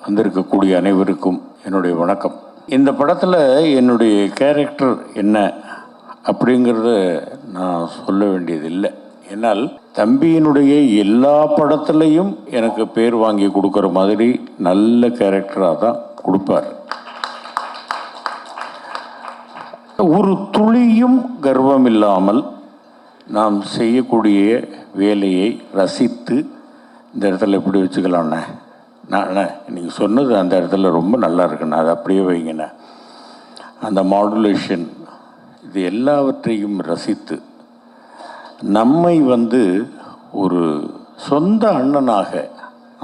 வந்திருக்கக்கூடிய அனைவருக்கும் என்னுடைய வணக்கம். இந்த படத்தில் என்னுடைய கேரக்டர் என்ன அப்படிங்கிறத நான் சொல்ல வேண்டியதில்லை. ஏன்னால் தம்பியினுடைய எல்லா படத்துலையும் எனக்கு பேர் வாங்கி கொடுக்குற மாதிரி நல்ல கேரக்டராக தான் கொடுப்பார். ஒரு துளியும் கர்வம் இல்லாமல் நாம் செய்யக்கூடிய வேலையை ரசித்து இந்த இடத்துல எப்படி வச்சுக்கலாம்ண்ணே, நான் நீங்கள் சொன்னது அந்த இடத்துல ரொம்ப நல்லா இருக்குண்ணா, அதை அப்படியே வைங்கண்ணே, அந்த மாடுலேஷன், இது எல்லாவற்றையும் ரசித்து நம்மை ஒரு சொந்த அண்ணனாக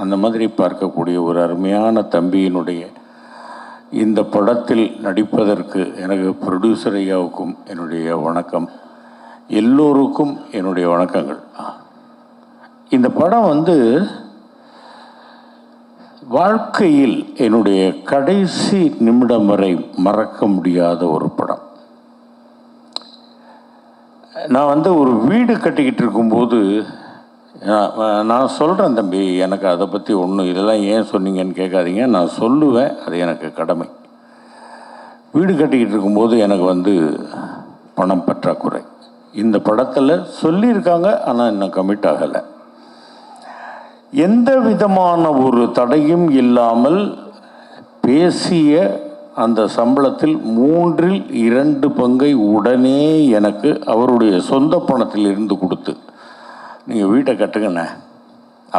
அந்த மாதிரி பார்க்கக்கூடிய ஒரு அருமையான தம்பியினுடைய இந்த படத்தில் நடிப்பதற்கு எனக்கு ப்ரொடியூசர் ஐயாவுக்கும் என்னுடைய வணக்கம், எல்லோருக்கும் என்னுடைய வணக்கங்கள். இந்த படம் வாழ்க்கையில் என்னுடைய கடைசி நிமிடம் வரை மறக்க முடியாத ஒரு படம். நான் ஒரு வீடு கட்டிக்கிட்டு இருக்கும்போது நான் சொல்கிறேன், தம்பி எனக்கு அதை பற்றி ஒன்றும் இதெல்லாம் ஏன் சொன்னீங்கன்னு கேட்காதீங்க, நான் சொல்லுவேன், அது எனக்கு கடமை. வீடு கட்டிக்கிட்டு இருக்கும்போது எனக்கு பணம் பற்றாக்குறை. இந்த படத்தில் சொல்லியிருக்காங்க, ஆனால் இன்னும் கமிட் ஆகலை. எந்த விதமான ஒரு தடையும் இல்லாமல் பேசிய அந்த சம்பளத்தில் 2/3 பங்கை உடனே எனக்கு அவருடைய சொந்த பணத்தில் இருந்து கொடுத்து, நீங்கள் வீட்டை கட்டுங்கண்ணே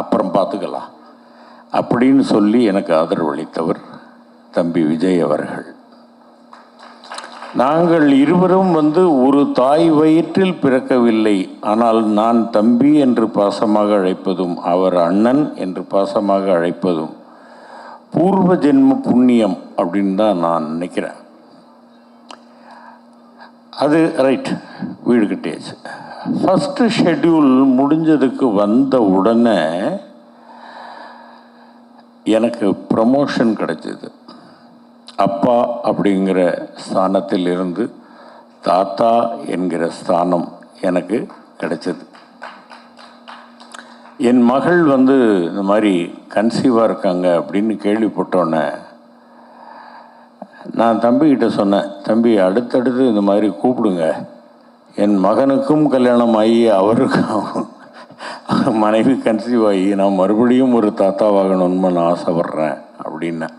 அப்புறம் பார்த்துக்கலாம் அப்படின்னு சொல்லி எனக்கு ஆதரவளித்தவர் தம்பி விஜய் அவர்கள். நாங்கள் இருவரும் ஒரு தாய் வயிற்றில் பிறக்கவில்லை, ஆனால் நான் தம்பி என்று பாசமாக அழைப்பதும் அவர் அண்ணன் என்று பாசமாக அழைப்பதும் பூர்வ ஜென்ம புண்ணியம் அப்படின்னு தான் நான் நினைக்கிறேன். அது ரைட், வீடு கட்டியாச்சு. ஃபஸ்ட்டு ஷெட்யூல் முடிஞ்சதுக்கு வந்த உடனே எனக்கு ப்ரமோஷன் கிடைச்சிது. அப்பா அப்படிங்கிற ஸ்தானத்தில் இருந்து தாத்தா என்கிற ஸ்தானம் எனக்கு கிடைச்சது. என் மகள் இந்த மாதிரி கன்சீவாக இருக்காங்க அப்படின்னு கேள்விப்பட்டோன்னே நான் தம்பிக்கிட்ட சொன்னேன், தம்பி அடுத்தடுத்து இந்த மாதிரி கூப்பிடுங்க, என் மகனுக்கும் கல்யாணம் ஆகி அவருக்கும் மனைவி கன்சீவ் ஆகி நான் மறுபடியும் ஒரு தாத்தாவாகணும்னு நான் ஆசைப்பட்றேன் அப்படின்னேன்.